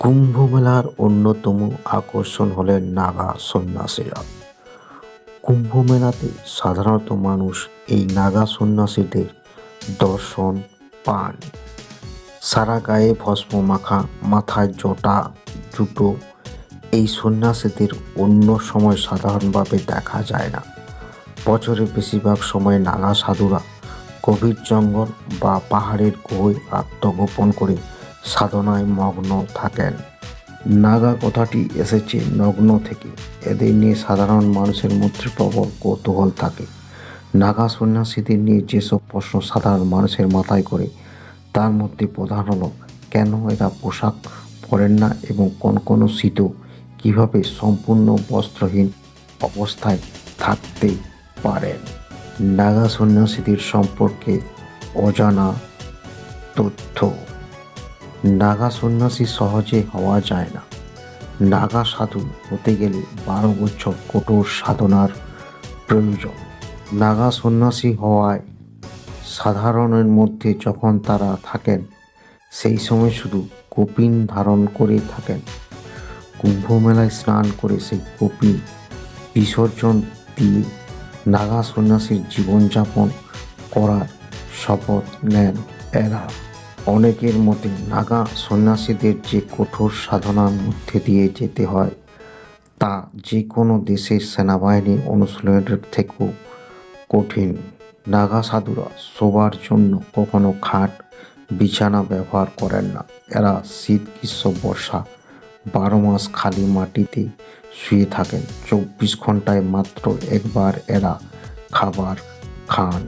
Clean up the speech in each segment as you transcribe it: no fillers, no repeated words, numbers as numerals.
কুম্ভ মেলার অন্যতম আকর্ষণ হলেন নাগা সন্ন্যাসীরা। কুম্ভ মেলাতে সাধারণত মানুষ এই নাগা সন্ন্যাসীদের দর্শন পান। সারা গায়ে ভস্ম মাখা, মাথায় জটা, জুতো। এই সন্ন্যাসীদের অন্য সময় সাধারণভাবে দেখা যায় না। বছরের বেশিরভাগ সময় নাগা সাধুরা গভীর জঙ্গল বা পাহাড়ের গুহায় আত্মগোপন করে সাধনায় মগ্ন থাকেন। নাগা কথাটি এসেছে নগ্ন থেকে। এদের নিয়ে সাধারণ মানুষের মধ্যে প্রবল কৌতূহল থাকে। নাগা সন্ন্যাসীদের নিয়ে যেসব প্রশ্ন সাধারণ মানুষের মাথায় করে, তার মধ্যে প্রধান হলো কেন এরা পোশাক পরেন না এবং কোন শীত কীভাবে সম্পূর্ণ বস্ত্রহীন অবস্থায় থাকতে পারেন। নাগা সন্ন্যাসীদের সম্পর্কে অজানা তথ্য। নাগা সন্ন্যাসী সহজে হওয়া যায় না। নাগা সাধু হতে গেলে 12 বছর কঠোর সাধনার প্রয়োজন। নাগা সন্ন্যাসী হওয়ায় সাধারণের মধ্যে যখন তারা থাকেন, সেই সময় শুধু কপিন ধারণ করে থাকেন। কুম্ভ মেলায় স্নান করে সেই কপিন বিসর্জন দিয়ে নাগা সন্ন্যাসীর জীবনযাপন করার শপথ নেন এরা। অনেকের মতে নাগা সন্ন্যাসীদের যে কঠোর সাধনার মধ্যে দিয়ে যেতে হয়, তা যে কোনো দেশের সেনাবাহিনী অনুশীলনের থেকেও কঠিন। নাগা সাধুরা শোবার জন্য কখনো খাট, বিছানা ব্যবহার করেন না। এরা শীত, গ্রীষ্ম, বর্ষা 12 মাস খালি মাটিতে শুয়ে থাকেন। 24 ঘন্টায় মাত্র একবার এরা খাবার খান।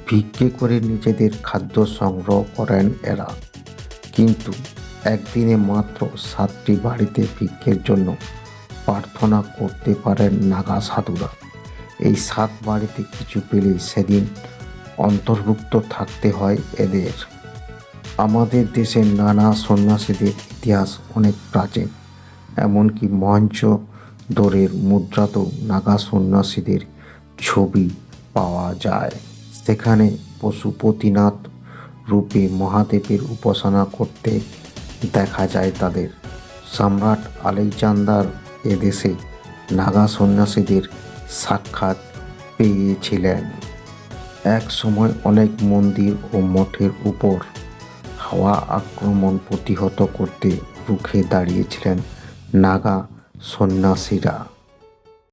ভিক্ষে করে নিজেদের খাদ্য সংগ্রহ করেন এরা। কিন্তু একদিনে মাত্র 7টি বাড়িতে ভিক্ষের জন্য প্রার্থনা করতে পারেন নাগা সাধুরা। এই 7 বাড়িতে কিছু পেলেই সেদিন অন্তর্ভুক্ত থাকতে হয় এদের। আমাদের দেশের নানা সন্ন্যাসীদের ইতিহাস অনেক প্রাচীন। এমনকি মহেঞ্জোদড়োর মুদ্রাতেও নাগা সন্ন্যাসীদের ছবি পাওয়া যায়। সেখানে পশুপতিনাথ রূপে মহাদেবের উপাসনা করতে দেখা যায় তাদের। সম্রাট আলেকজান্ডার এদেশে নাগা সন্ন্যাসীদের সাক্ষাৎ পেয়েছিলেন। এক সময় অনেক মন্দির ও মঠের উপর হাওয়া আক্রমণ প্রতিহত করতে রুখে দাঁড়িয়েছিলেন নাগা সন্ন্যাসীরা।